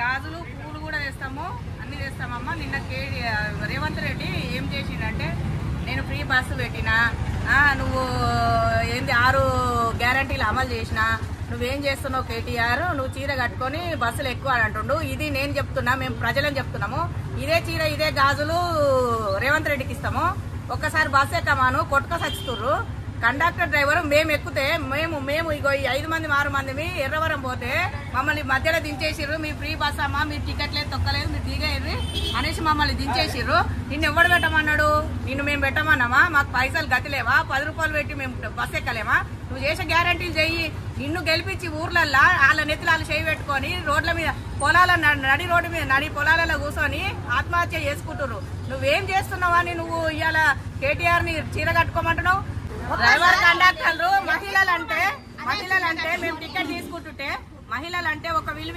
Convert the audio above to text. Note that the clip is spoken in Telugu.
గాజులు పూలు కూడా తెస్తాము, అన్ని తెస్తామమ్మా. నిన్న రేవంత్ రెడ్డి ఏం చేసిండంటే, నేను ఫ్రీ బస్సు పెట్టినా, నువ్వు ఏంది 6 గ్యారంటీలు అమలు చేసినా, నువ్వేం చేస్తున్నావు కేటీఆర్, నువ్వు చీర కట్టుకొని బస్సులు ఎక్కువ అని అంటుండు. ఇది నేను చెప్తున్నా, మేము ప్రజలను చెప్తున్నాము. ఇదే చీర ఇదే గాజులు రేవంత్ రెడ్డికి ఇస్తాము. ఒక్కసారి బస్సు ఎక్కమాను కొట్టుక సచ్చుతుర్రు. కండక్టర్ డ్రైవర్ మేము ఎక్కితే మేము ఇగో 5 మంది 6 మంది ఎర్రవరం పోతే మమ్మల్ని మధ్యలో దించేసిర్రు. మీ ఫ్రీ బస్ అమ్మా, మీరు టికెట్ లేదు తొక్కలేదు, మీరు దిగేది అనేసి మమ్మల్ని దించేసిర్రు. నిన్ను ఎవడు పెట్టమన్నాడు? నిన్ను మేము పెట్టమన్నామా? మాకు పైసలు గతిలేవా? 10 రూపాయలు పెట్టి మేము బస్ ఎక్కలేమా? నువ్వు చేసే గ్యారంటీలు చెయ్యి. నిన్ను గెలిపించి ఊర్లల్లా వాళ్ళ నెత్తులు చేయి పెట్టుకొని రోడ్ల మీద పొలాల నడి రోడ్డు మీద నడి పొలాలలో కూర్చొని ఆత్మహత్య చేసుకుంటున్నారు. నువ్వేం చేస్తున్నావా అని నువ్వు ఇవాళ కేటీఆర్ ని చీర కట్టుకోమంటున్నావు? డ్రైవర్ కండక్టర్లు మహిళలంటే మేము టికెట్ తీసుకుంటుంటే మహిళలంటే ఒక విలువ